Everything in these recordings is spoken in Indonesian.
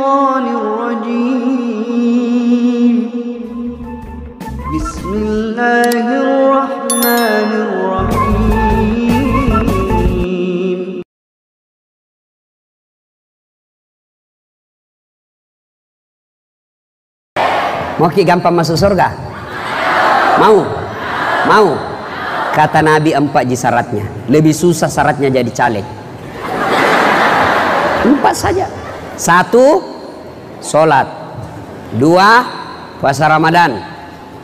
الشيطان الرجيم بسم الله الرحمن الرحيم. Mau ki gampang masuk surga? Mau? Mau? Kata Nabi 4 syaratnya. Lebih susah syaratnya jadi caleg. 4 saja. 1, sholat. 2, puasa Ramadan.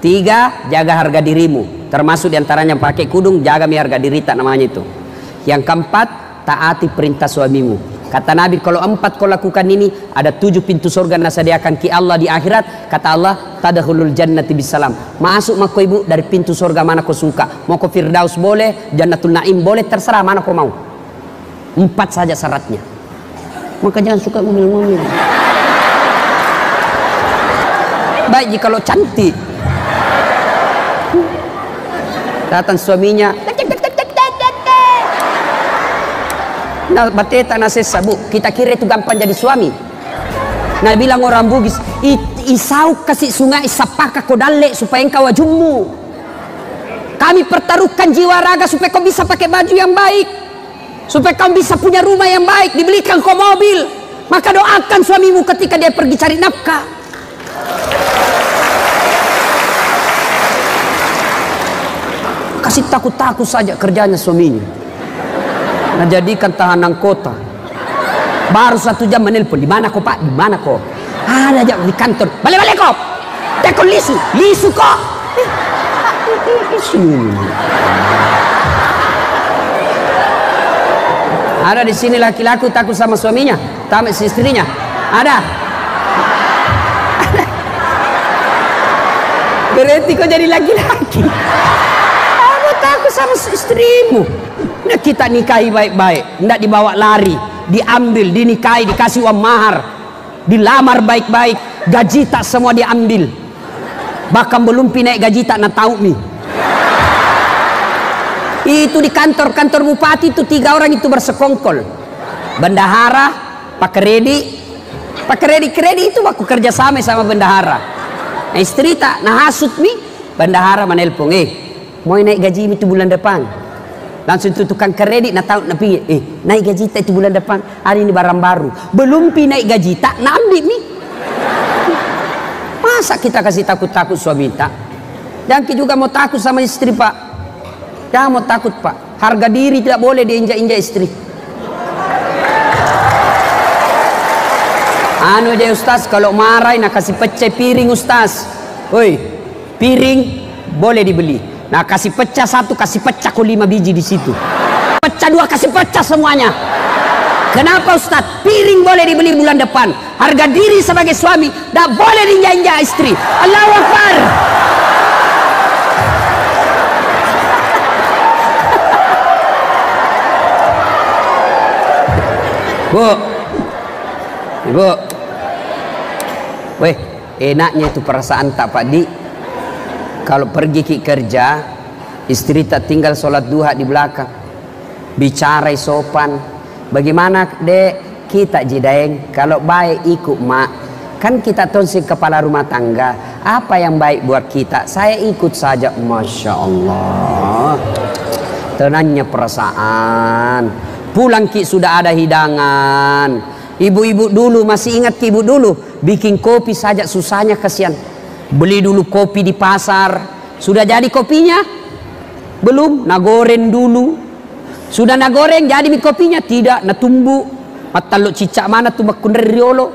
3, jaga harga dirimu. Termasuk diantaranya pakai kudung, jaga harga diri, tak namanya itu. Yang keempat, taati perintah suamimu. Kata Nabi, kalau 4 kau lakukan ini, ada 7 pintu surga yang disediakan ki Allah di akhirat. Kata Allah, tadkhulul jannati bisalam. Masuk mako ibu dari pintu surga mana kau suka. Mau ke Firdaus boleh, Jannatul Naim boleh, terserah mana kau mau. 4 saja syaratnya. Maka jangan suka ngomel-ngomel. Baik jikalau cantik. Datang suaminya, nah bateta na sesa bu, kita kira itu gampang jadi suami. Nah bilang orang Bugis, isau kasih sungai sapaka kodale supaya engkau wajummu. Kami pertaruhkan jiwa raga supaya kau bisa pakai baju yang baik, supaya kau bisa punya rumah yang baik, dibelikan kau mobil. Maka doakan suamimu ketika dia pergi cari nafkah. Kasih takut-takut saja kerjanya suaminya. Nah jadikan tahanan kota. Baru 1 jam menelpon, di mana kok Pak? Di mana kok? Ada aja di kantor. Balik-balik kok. Tekon lisu kok. Ada di sini laki-laki takut sama suaminya, sama istrinya. Ada. Berarti kau jadi laki-laki. Kamu takut sama istrimu. Nah kita nikahi baik-baik, tidak dibawa lari, diambil, dinikahi, dikasih uang mahar, dilamar baik-baik, gaji tak semua diambil, bahkan belum naik gaji tak nak tahu nih. Itu di kantor bupati itu 3 orang itu bersekongkol, bendahara, Pak Kredi itu aku kerja sama bendahara. Nah, istri tak nah hasut nih, bendahara menelpon, mau naik gaji itu bulan depan. Langsung itu tukang kredit nak tahu napi naik gaji tak itu bulan depan, hari ini barang baru belum naik gaji tak nak ambil nih. Masa kita kasih takut-takut suami tak? Dan kita juga mau takut sama istri Pak. Jangan mau takut Pak, harga diri tidak boleh diinjak-injak istri. Anu aja Ustaz, kalau marah nak kasih pecah piring Ustaz. Woi, piring boleh dibeli. Nah kasih pecah 1, kasih pecah kok 5 biji di situ. Pecah 2, kasih pecah semuanya. Kenapa Ustaz? Piring boleh dibeli bulan depan. Harga diri sebagai suami tidak boleh diinjak-injak istri. Allahu Akbar. Bu, Ibu, weh, enaknya itu perasaan tak Pak Di. Kalau pergi kerja, istri tak tinggal sholat duha di belakang, bicara sopan. Bagaimana dek kita jidaeng? Kalau baik ikut mak, kan kita tonsik kepala rumah tangga. Apa yang baik buat kita, saya ikut saja. Masya Allah, tenangnya perasaan. Pulang ki sudah ada hidangan. Ibu-ibu dulu masih ingat ibu dulu bikin kopi saja susahnya, kasihan. Beli dulu kopi di pasar. Sudah jadi kopinya? Belum, nagoreng dulu. Sudah nagoreng jadi kopinya? Tidak, natumbu. Matalok cicak mana tuh makundar riolo.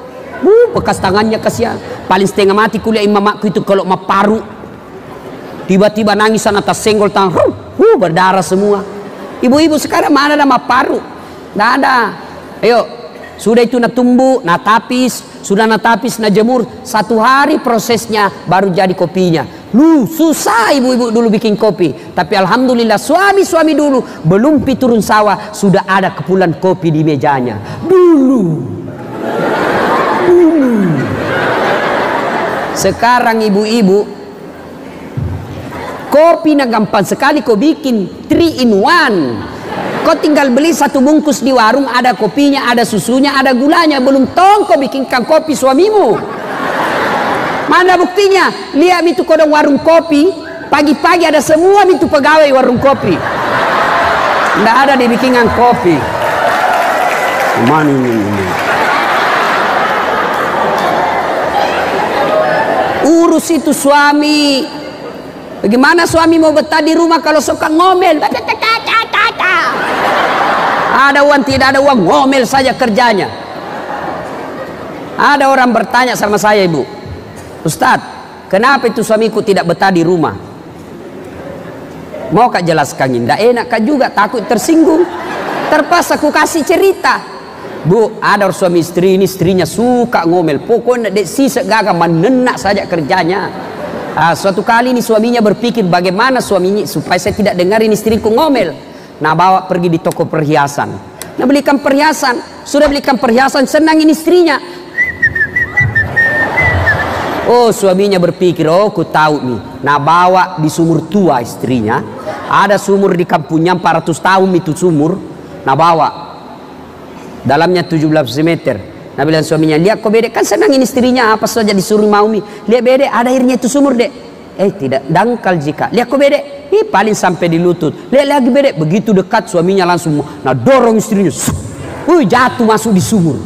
Bekas tangannya kasihan. Paling setengah mati kuliah mamaku itu kalau maparu. Tiba-tiba nangisan atas senggol tangan. Berdarah semua. Ibu-ibu sekarang mana ada maparu? Tidak ada. Ayo, sudah itu natumbu, natapis. Sudah natapis, najemur 1 hari prosesnya baru jadi kopinya. Susah ibu-ibu dulu bikin kopi. Tapi alhamdulillah suami-suami dulu belum turun sawah sudah ada kepulan kopi di mejanya. Dulu. Sekarang ibu-ibu kopi na gampang sekali kau bikin 3 in 1. Kau tinggal beli satu bungkus di warung, ada kopinya, ada susunya, ada gulanya. Belum tong kau bikinkan kopi suamimu. Mana buktinya? Lihat itu kodong warung kopi, pagi-pagi ada semua itu pegawai warung kopi. Tidak ada dibikinkan kopi. Mana ini? Urus itu suami. Bagaimana suami mau betah di rumah kalau suka ngomel? Ada uang tidak ada uang, ngomel saja kerjanya. Ada orang bertanya sama saya, Ibu, Ustadz, kenapa itu suamiku tidak betah di rumah? Mau kak jelaskan? Tidak enak kak juga, takut tersinggung. Terpaksa aku kasih cerita. Bu, ada suami istri ini, istrinya suka ngomel. Pokoknya dek sisa gagah menenak saja kerjanya. Suatu kali ini suaminya berpikir bagaimana suaminya supaya saya tidak dengarin istriku ngomel. Nah, bawa pergi di toko perhiasan. Nah, belikan perhiasan. Sudah belikan perhiasan, senangin istrinya. Oh, suaminya berpikir, oh, aku tahu nih. Nah, bawa di sumur tua istrinya. Ada sumur di kampungnya 400 tahun itu sumur. Nah, bawa. Dalamnya 17 meter. Nah, bilang suaminya, lihat kok bedek, kan senangin istrinya apa saja disuruh mau nih. Lihat bedek, ada airnya itu sumur dek. Tidak, dangkal jika. Lihat kok bedek, paling sampai di lutut. Lihat lagi bedek, begitu dekat suaminya langsung, nah dorong istrinya, jatuh masuk di sumur.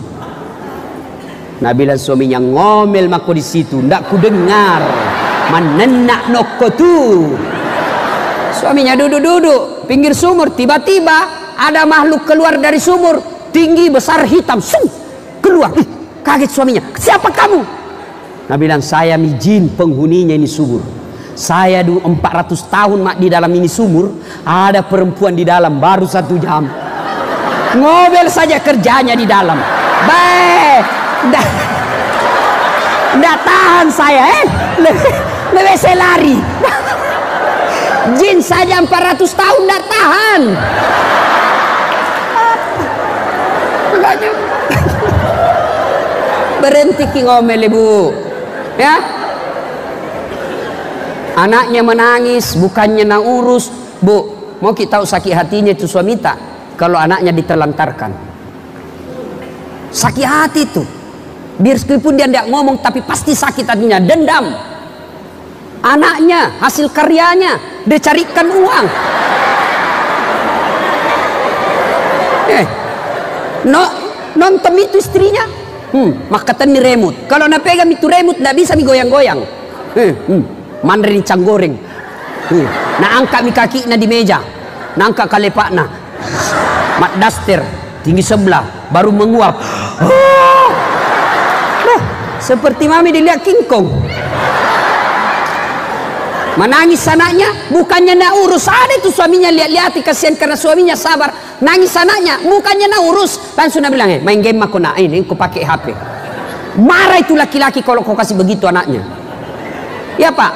Nah, bilang suaminya, ngomel mako di situ, ndak ku dengar, menenak noko tuh. Suaminya duduk-duduk pinggir sumur, tiba-tiba ada makhluk keluar dari sumur, tinggi besar hitam, keluar. Kaget suaminya, siapa kamu? Nah, bilang, saya jin penghuninya ini sumur. Saya dulu 400 tahun mak di dalam ini sumur, ada perempuan di dalam baru 1 jam. Ngobel saja kerjanya di dalam. Nggak tahan saya, lebih saya lari. Jin saja 400 tahun nggak tahan. Berhenti ki ngomel, Ibu. Ya, anaknya menangis, bukannya nak urus. Bu, mau kita tahu sakit hatinya itu suami tak kalau anaknya ditelantarkan. Sakit hati itu. Biar meskipun dia tidak ngomong, tapi pasti sakit hatinya, dendam. Anaknya, hasil karyanya, dia carikan uang. Nonton itu istrinya. Maka tani remote. Kalau nak pegang itu remote, tidak bisa goyang-goyang. Mandarin canggoreng. Nah, angkat mi kaki na di meja, nah angkat kalepak na, mat daster tinggi sebelah, baru menguap. Seperti mami dilihat King Kong. Menangis anaknya, bukannya nak urus. Ada itu suaminya lihat-lihat, kasihan karena suaminya sabar. Nangis anaknya, bukannya nak urus. Langsung nak bilang, main game aku nak ini, aku pakai HP. Marah itu laki-laki kalau kau kasih begitu anaknya. Ya Pak.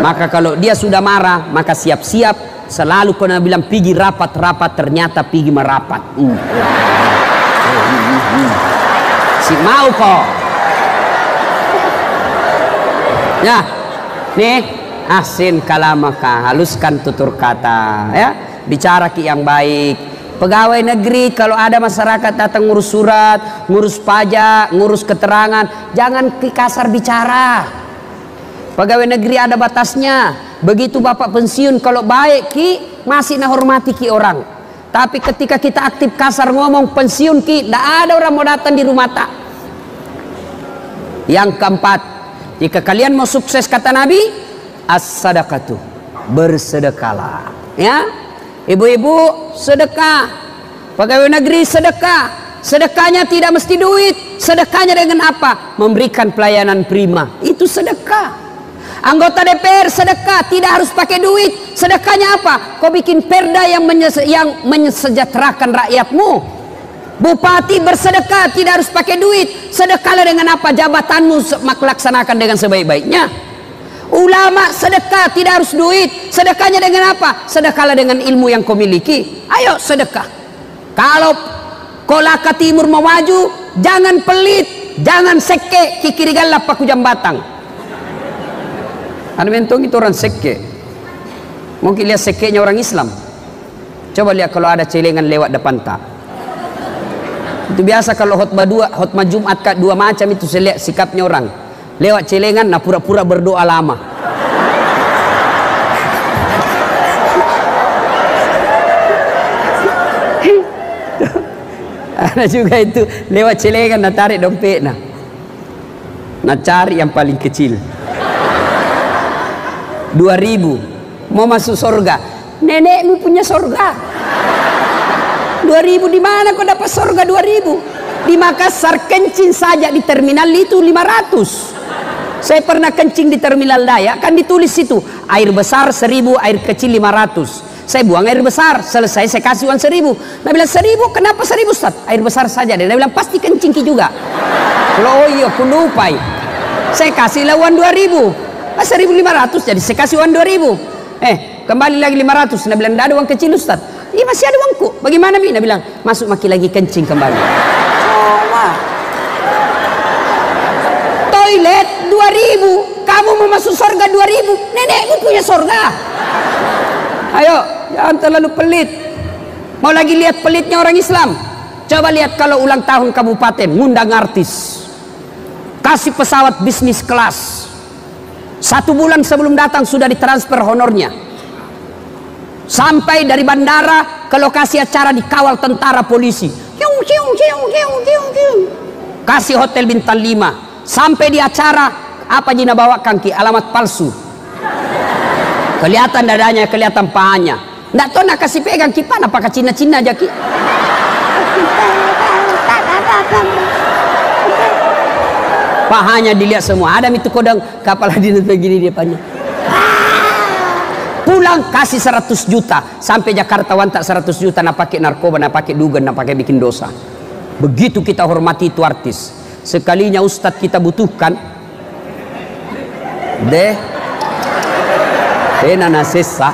Maka kalau dia sudah marah, maka siap-siap. Selalu kau nak bilang pergi rapat-rapat, ternyata pergi merapat. Si mau kok. Ya. Nih, asin kalamaka, haluskan tutur kata, ya. Bicara ki yang baik. Pegawai negeri kalau ada masyarakat datang ngurus surat, ngurus pajak, ngurus keterangan, jangan ki kasar bicara. Pegawai negeri ada batasnya. Begitu bapak pensiun kalau baik ki masih nah hormati ki orang. Tapi ketika kita aktif kasar ngomong pensiun ki, tidak ada orang mau datang di rumah tak. Yang keempat, jika kalian mau sukses kata Nabi, as-sadaqatu, bersedekahlah. Ya, ibu-ibu sedekah, pegawai negeri sedekah. Sedekahnya tidak mesti duit. Sedekahnya dengan apa? Memberikan pelayanan prima. Itu sedekah. Anggota DPR sedekah, tidak harus pakai duit. Sedekahnya apa? Kau bikin perda yang mensejahterakan rakyatmu. Bupati bersedekah, tidak harus pakai duit. Sedekahlah dengan apa? Jabatanmu laksanakan dengan sebaik-baiknya. Ulama sedekah, tidak harus duit. Sedekahnya dengan apa? Sedekahlah dengan ilmu yang kau miliki. Ayo sedekah. Kalau Kolaka Timur mau maju, jangan pelit, jangan seke, kikiri galap paku jambatang. Ada mentong itu orang seke. Mungkin lihat sekenya orang Islam. Coba lihat kalau ada celengan lewat depan tak. Itu biasa kalau khutbah Jumat dua macam itu, saya lihat sikapnya orang. Lewat celengan, nah pura-pura berdoa lama. Ada juga itu lewat celengan, nah tarik dompet, nah cari yang paling kecil. 2.000, mau masuk surga. Nenekmu punya surga. 2.000 di mana kau dapat surga 2.000? Di Makassar kencing saja di terminal itu 500. Saya pernah kencing di terminal Dayak, kan ditulis situ air besar 1.000, air kecil 500. Saya buang air besar, selesai saya kasih uang 1.000. Dia bilang 1.000, kenapa 1.000 Ustaz? Air besar saja. Dia bilang pasti kencing juga. Oh iya, aku lupa. Saya kasihlah uang 2.000. 1.500, jadi saya kasih uang 2.000. Kembali lagi 500. Dia bilang tidak ada uang kecil Ustaz. Iya masih ada uangku. Bagaimana Bi? Dia bilang masuk maki lagi kencing kembali. Coba. Toilet 2.000. Kamu mau masuk surga 2.000. Nenekmu punya surga. Ayo, jangan terlalu pelit. Mau lagi lihat pelitnya orang Islam? Coba lihat kalau ulang tahun kabupaten, ngundang artis, kasih pesawat bisnis kelas. 1 bulan sebelum datang sudah ditransfer honornya. Sampai dari bandara ke lokasi acara dikawal tentara polisi. Kasih hotel bintang 5. Sampai di acara, apa Jina bawakan Ki? Alamat palsu. Kelihatan dadanya, kelihatan pahanya. Nggak tahu nak kasih pegang Ki, pan apakah Cina-Cina aja Ki? Pahanya dilihat semua. Ada itu kodang kapal dinas begini depannya. Pulang kasih 100 juta. Sampai Jakarta wantak 100 juta. Nak pakai narkoba, nak pakai dugan, nak pakai bikin dosa. Begitu kita hormati itu artis. Sekalinya Ustadz kita butuhkan, nana sesa.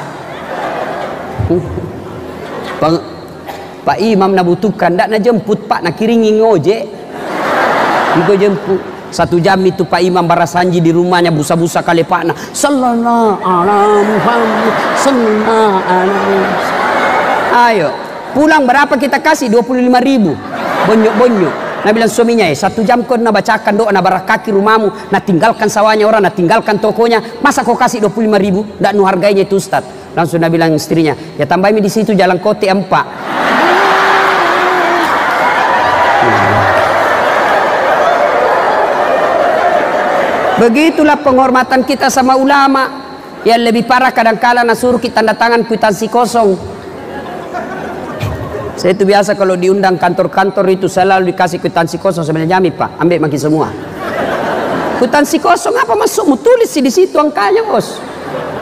Pak Imam nak butuhkan, ndak nak jemput Pak, nak kiringi ngojek. Niko jemput. 1 jam itu Pak Imam barasanji di rumahnya busa-busa kali Pak. Sallallahu alaihi Muhammad, sallallahu alaihi. Ayo, pulang berapa kita kasih? 25.000. Bonyok-bonyok. Nah bilang suaminya, 1 jam kau nak bacakan doa, nak barah kaki rumahmu, nak tinggalkan sawahnya orang, nak tinggalkan tokonya, masa kau kasih 25.000? Ndak nu harganya itu Ustaz. Langsung nak bilang istrinya, ya tambahin di situ jalan kote 4. Begitulah penghormatan kita sama ulama. Yang lebih parah kadang-kala suruh kita tanda tangan kwitansi kosong. Saya itu biasa kalau diundang kantor-kantor itu selalu dikasih kwitansi kosong. Sebenarnya jamin Pak, ambil maki semua. Kwitansi kosong apa masukmu? Tulis di situ angkanya bos.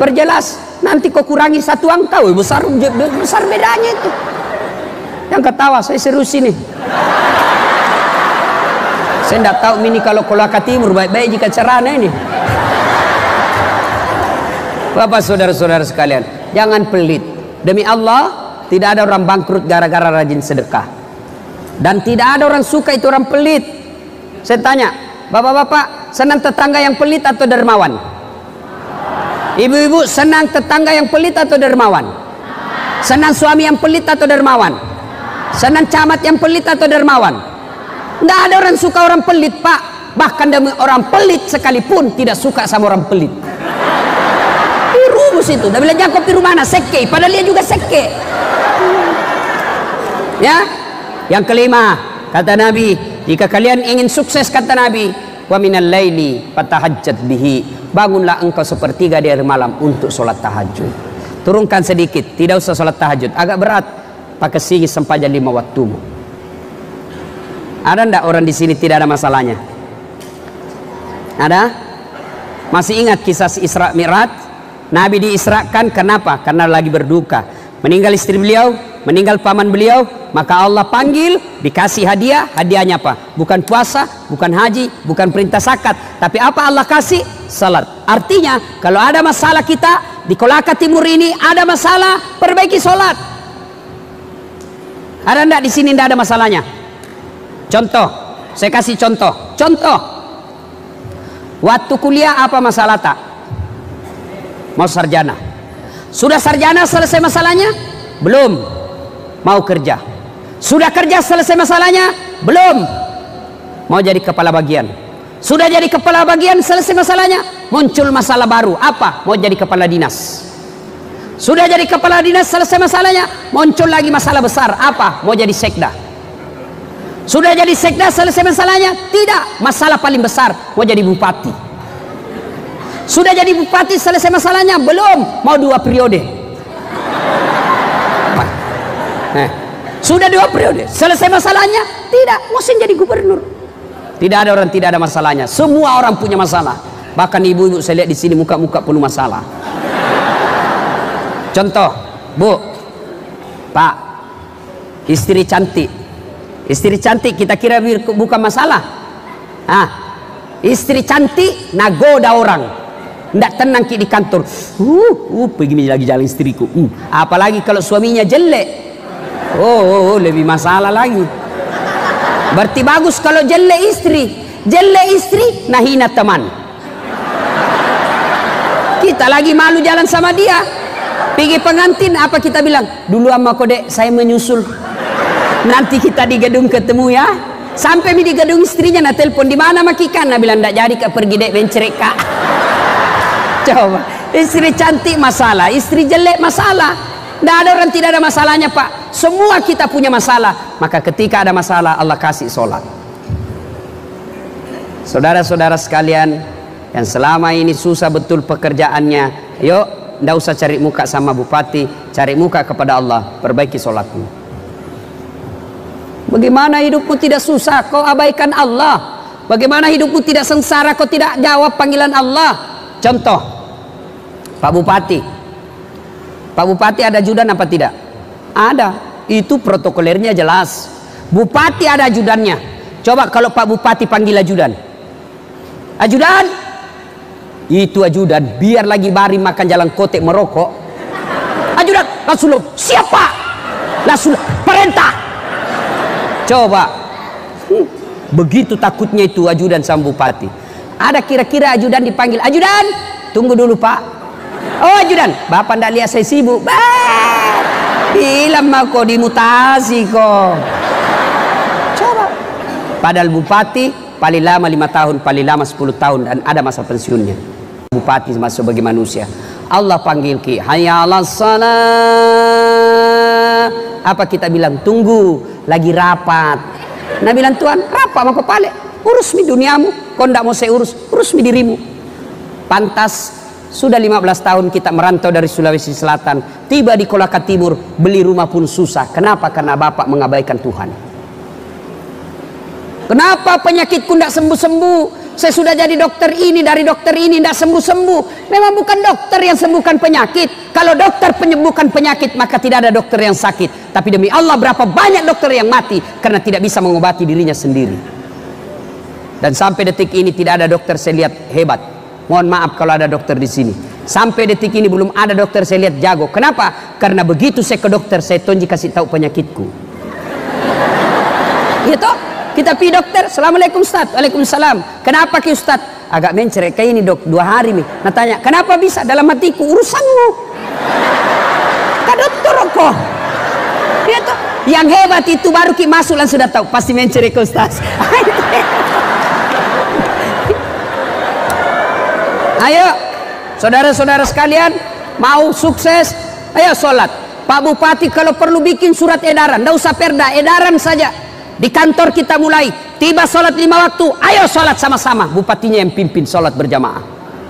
Perjelas. Nanti kau kurangi 1 angka, besar bedanya itu. Yang ketawa saya serius ini. Saya tidak tahu ini kalau Kolaka Timur baik-baik jika carana ini. Bapak saudara-saudara sekalian, jangan pelit. Demi Allah, tidak ada orang bangkrut gara-gara rajin sedekah. Dan tidak ada orang suka itu orang pelit. Saya tanya, bapak-bapak senang tetangga yang pelit atau dermawan? Ibu-ibu senang tetangga yang pelit atau dermawan? Senang suami yang pelit atau dermawan? Senang camat yang pelit atau dermawan? Tidak ada orang suka orang pelit Pak. Bahkan demi orang pelit sekalipun tidak suka sama orang pelit. Rumus itu. Dia bilang Jakob di rumah seke, padahal dia juga seke. Ya. Yang kelima, kata Nabi, jika kalian ingin sukses kata Nabi, wa minal laili fatahajjat bihi. Bangunlah engkau sepertiga dari malam untuk sholat tahajud. Turunkan sedikit, tidak usah sholat tahajud. Agak berat. Pakai sini sampai jam 5 waktumu. Ada ndak orang di sini tidak ada masalahnya? Ada? Masih ingat kisah Isra Mi'raj? Nabi diisrakan kenapa? Karena lagi berduka. Meninggal istri beliau, meninggal paman beliau, maka Allah panggil, dikasih hadiah. Hadiahnya apa? Bukan puasa, bukan haji, bukan perintah zakat, tapi apa Allah kasih? Salat. Artinya kalau ada masalah kita di Kolaka Timur ini ada masalah, perbaiki salat. Ada ndak di sini ndak ada masalahnya? Contoh, saya kasih contoh. Contoh, waktu kuliah apa masalah tak? Mau sarjana. Sudah sarjana selesai masalahnya? Belum. mau kerja. Sudah kerja selesai masalahnya? Belum. Mau jadi kepala bagian. Sudah jadi kepala bagian selesai masalahnya? Muncul masalah baru. Apa? Mau jadi kepala dinas. Sudah jadi kepala dinas selesai masalahnya? Muncul lagi masalah besar. Apa? Mau jadi sekda. Sudah jadi sekda selesai masalahnya? Tidak. Masalah paling besar. Mau jadi bupati. Sudah jadi bupati selesai masalahnya? Belum. Mau 2 periode. Sudah 2 periode selesai masalahnya? Tidak. Mau jadi gubernur. Tidak ada orang tidak ada masalahnya. Semua orang punya masalah. Bahkan ibu-ibu saya lihat di sini muka-muka penuh masalah. Contoh, Bu, Pak, istri cantik. Istri cantik kita kira bukan masalah. Istri cantik nagoda orang. Nggak tenang di kantor. Begini lagi jalan istriku. Apalagi kalau suaminya jelek. Lebih masalah lagi. Berarti bagus kalau jelek istri. Jelek istri, nahina teman. Kita lagi malu jalan sama dia. Pergi pengantin, apa kita bilang? Dulu sama kodek, saya menyusul. Nanti kita di gedung ketemu ya. Sampai di gedung istrinya, nah telepon di mana makikan? Nah bilang ndak jadi kak pergi dek bencerek kak. Coba, istri cantik masalah, istri jelek masalah. Nggak ada orang tidak ada masalahnya Pak. Semua kita punya masalah. Maka ketika ada masalah Allah kasih sholat. Saudara-saudara sekalian yang selama ini susah betul pekerjaannya, yuk nggak usah cari muka sama bupati, cari muka kepada Allah, perbaiki sholatmu. Bagaimana hidupmu tidak susah kau abaikan Allah? Bagaimana hidupmu tidak sengsara kau tidak jawab panggilan Allah? Contoh, Pak Bupati ada ajudan apa tidak? Ada. Itu protokolernya jelas. Bupati ada ajudannya. Coba kalau Pak Bupati panggil ajudan. Ajudan. Itu ajudan. Biar lagi bari makan jalan kotek merokok. Ajudan. Langsung siapa? Langsung perintah. Coba. Begitu takutnya itu ajudan sama Bupati. Ada kira-kira ajudan dipanggil. Ajudan. Tunggu dulu Pak. Oh ajudan, Bapak ndak lihat saya sibuk. Bilang mah kok dimutasi kok. Coba. Padahal bupati paling lama 5 tahun, paling lama 10 tahun dan ada masa pensiunnya. Bupati masuk sebagai manusia. Allah panggil ki, hayya 'alas shalah. Apa kita bilang? Tunggu, lagi rapat. Nah bilang Tuhan, rapat sama kepala. Urus mi duniamu, kau ndak mau saya urus, urus mi dirimu. Pantas. Sudah 15 tahun kita merantau dari Sulawesi Selatan, tiba di Kolaka Timur, beli rumah pun susah. Kenapa? Karena Bapak mengabaikan Tuhan. Kenapa penyakitku tidak sembuh-sembuh? Saya sudah jadi dokter ini, dari dokter ini tidak sembuh-sembuh. Memang bukan dokter yang sembuhkan penyakit. Kalau dokter penyembuhkan penyakit, maka tidak ada dokter yang sakit. Tapi demi Allah berapa banyak dokter yang mati karena tidak bisa mengobati dirinya sendiri. Dan sampai detik ini tidak ada dokter saya lihat hebat. Mohon maaf kalau ada dokter di sini. Sampai detik ini belum ada dokter saya lihat jago. Kenapa? Karena begitu saya ke dokter, saya tonji kasih tahu penyakitku. Gitu? Kita pergi dokter. Assalamualaikum Ustaz. Waalaikumsalam. Kenapa ki Ustaz? Agak mencerek kayak ini dok. 2 hari nih. Nah tanya, kenapa bisa? Dalam hatiku urusanmu. Kak dokter kok. Gitu? Yang hebat itu baru ki masuk langsung sudah tahu. Pasti mencerek Ustaz. Ayo saudara-saudara sekalian, mau sukses, ayo sholat. Pak Bupati kalau perlu bikin surat edaran, tidak usah perda, edaran saja. Di kantor kita mulai, tiba sholat 5 waktu, ayo sholat sama-sama. Bupatinya yang pimpin sholat berjamaah.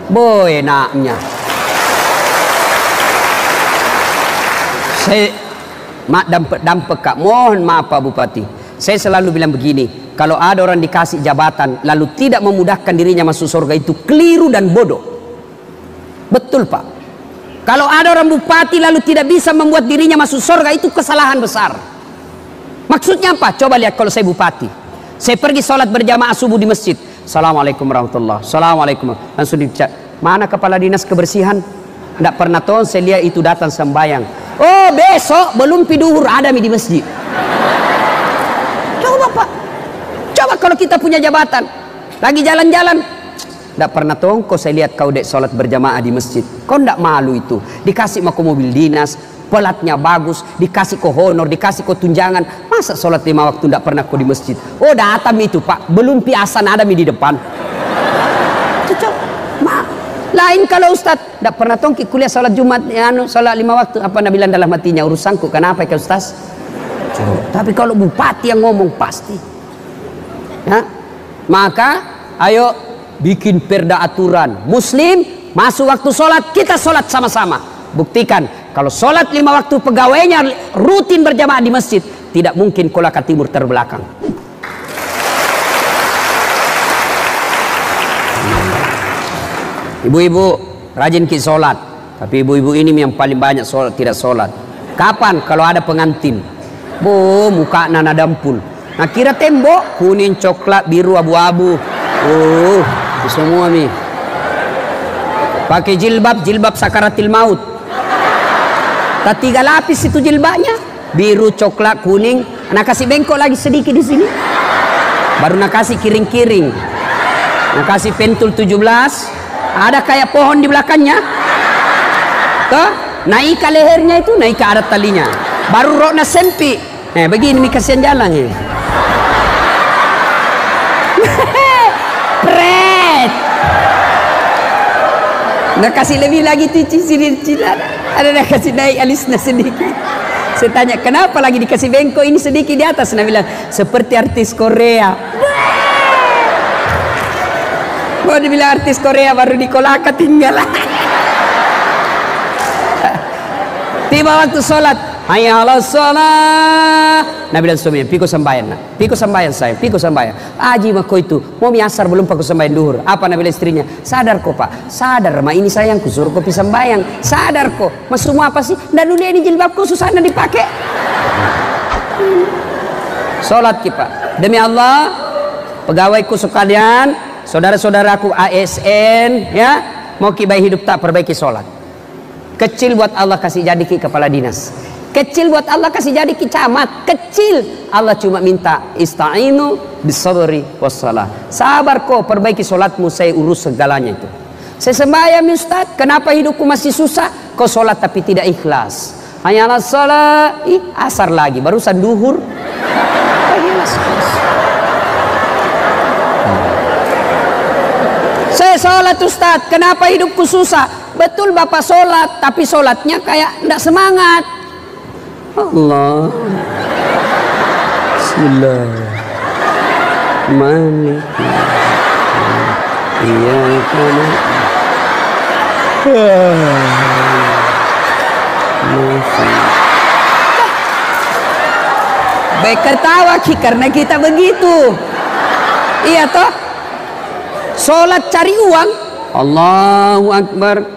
Boy enaknya. Saya dampek Kak, mohon maaf Pak Bupati. Saya selalu bilang begini, kalau ada orang dikasih jabatan lalu tidak memudahkan dirinya masuk surga, itu keliru dan bodoh. Betul Pak. Kalau ada orang bupati lalu tidak bisa membuat dirinya masuk surga, itu kesalahan besar. Maksudnya apa? Coba lihat kalau saya bupati, saya pergi sholat berjamaah subuh di masjid. Assalamualaikum warahmatullahi. Assalamualaikum. Langsung dicek, mana kepala dinas kebersihan? Tidak pernah tahu saya lihat itu datang sembayang. Oh besok belum piduhur ada di masjid. Coba Pak. Coba kalau kita punya jabatan, lagi jalan-jalan, tidak pernah tahu kok saya lihat kau dek sholat berjamaah di masjid. Kau tidak malu itu? Dikasih maku mobil dinas, pelatnya bagus, dikasih kau honor, dikasih kau tunjangan. Masa sholat 5 waktu tidak pernah kau di masjid? Oh datang itu pak, belum piasan ada di depan. Cocok. Lain kalau Ustaz tidak pernah tongki kuliah sholat Jumat, sholat 5 waktu. Apa Nabi bilang dalam hatinya, urusanku kenapa ya Ustaz? Tapi kalau bupati yang ngomong pasti. Ya? Maka ayo bikin perda aturan. Muslim masuk waktu sholat, kita sholat sama-sama. Buktikan kalau sholat 5 waktu pegawainya rutin berjamaah di masjid, tidak mungkin Kolaka Timur terbelakang. Ibu-ibu rajin ki sholat, tapi ibu-ibu ini yang paling banyak sholat, tidak sholat. Kapan? Kalau ada pengantin. Muka nana dampul. Nah kira tembok kuning, coklat, biru, abu-abu. Semua nih. Pakai jilbab sakaratil maut. Tak 3 lapis itu jilbabnya. Biru, coklat, kuning. Nak kasih bengkok lagi sedikit di sini. Baru nak kasih kiring-kiring. Nak kasih pentul 17. Ada kayak pohon di belakangnya. Tuh, naik ke lehernya itu, naik ke adat talinya. Baru rokna sempi. Begini nih kasihan jalan ya. Pret. Nak kasih lebih lagi cici sini. Ada nak kasih naik alisnya sedikit. Saya tanya kenapa lagi dikasih bengkok ini sedikit di atas? Nah bilang seperti artis Korea. Mau dibilang artis Korea baru di Kolaka tinggal. Tiba waktu sholat, hayya 'alas shalah. Nabi bilang suaminya, piko sembahyang nak. Piko sembahyang saya, piko sembahyang. Aji mako itu, mau miasar belum pakai sembahyang duhur. Apa Nabi bilang istrinya? Sadar kok pak, sadar ma ini sayangku suruh kopi sembahyang. Sadar kok, mas semua apa sih? Dan dunia ini jilbabku susah nak dipakai. Sholat kita, demi Allah, pegawaiku sekalian, saudara-saudaraku ASN, ya, mau kibai hidup tak perbaiki sholat. Kecil buat Allah kasih jadi ki kepala dinas. Kecil buat Allah kasih jadi ki camat. Kecil. Allah cuma minta ista'inu bisabri wassalah. Sabar kok, perbaiki sholatmu, saya urus segalanya itu. Saya sembahyang Ustaz, kenapa hidupku masih susah? Kau sholat tapi tidak ikhlas. Hanya ala sholat, asar lagi, barusan duhur. Saya sholat Ustaz, kenapa hidupku susah? Betul bapak sholat, tapi sholatnya kayak tidak semangat. Allah. Bismillahirrahmanirrahim. Iya kan. Baik tertawa karena kita begitu. Iya toh. Sholat cari uang. Allahu Akbar.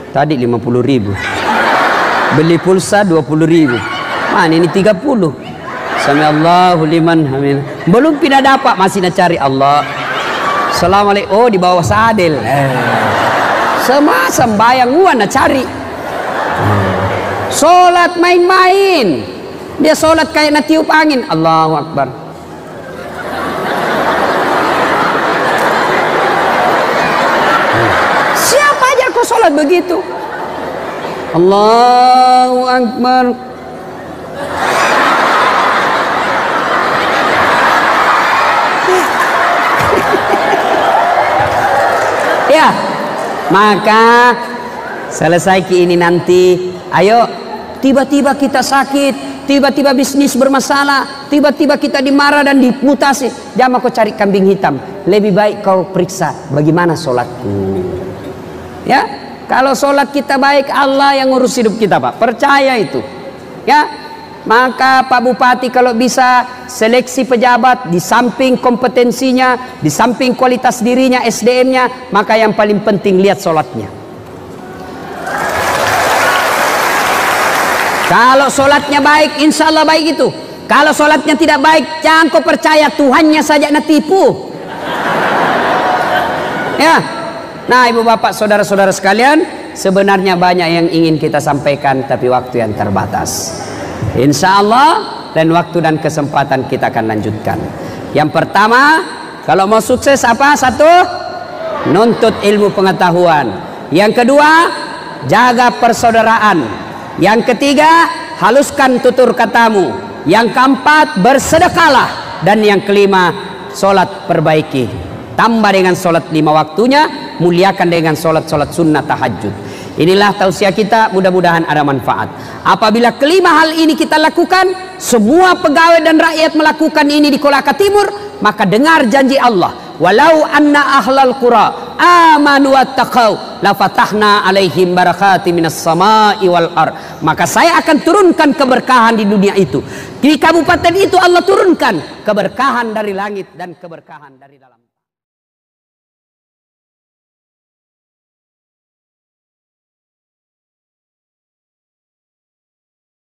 Tadi 50.000. Beli pulsa 20.000. Mana ini 30. Sami Allahu liman hamid. Belum pindah dapat masih nak cari Allah. Assalamualaikum. Oh di bawah sadel. Semua sembayang uang nak cari. Sholat main-main. Dia sholat kayak nak tiup angin. Allahu Akbar. Siapa aja kau sholat begitu? Allahu Akbar. Ya, maka selesai ini nanti, ayo, tiba-tiba kita sakit, tiba-tiba bisnis bermasalah, tiba-tiba kita dimarah dan dimutasi, jangan kau cari kambing hitam. Lebih baik kau periksa bagaimana sholatku. Ya, kalau sholat kita baik, Allah yang ngurus hidup kita pak, percaya itu. Ya, maka Pak Bupati kalau bisa seleksi pejabat di samping kompetensinya, di samping kualitas dirinya, SDM-nya, maka yang paling penting lihat sholatnya. Kalau sholatnya baik, insya Allah baik itu. Kalau sholatnya tidak baik, jangan kau percaya, Tuhannya saja nak tipu. Ya, nah ibu bapak saudara-saudara sekalian, sebenarnya banyak yang ingin kita sampaikan, tapi waktu yang terbatas. Insya Allah dan waktu dan kesempatan kita akan lanjutkan. Yang pertama, kalau mau sukses apa? Satu, nuntut ilmu pengetahuan. Yang kedua, jaga persaudaraan. Yang ketiga, haluskan tutur katamu. Yang keempat, bersedekahlah. Dan yang kelima, sholat perbaiki. Tambah dengan sholat 5 waktunya, muliakan dengan sholat-sholat sunnah tahajud. Inilah tausiah kita, mudah-mudahan ada manfaat. Apabila kelima hal ini kita lakukan, semua pegawai dan rakyat melakukan ini di Kolaka Timur, maka dengar janji Allah, walau anna ahlal qura amanu wattaqau la fatahna alaihim barakati minas sama'i wal ard. Maka saya akan turunkan keberkahan di dunia itu. Di kabupaten itu Allah turunkan keberkahan dari langit dan keberkahan dari dalam.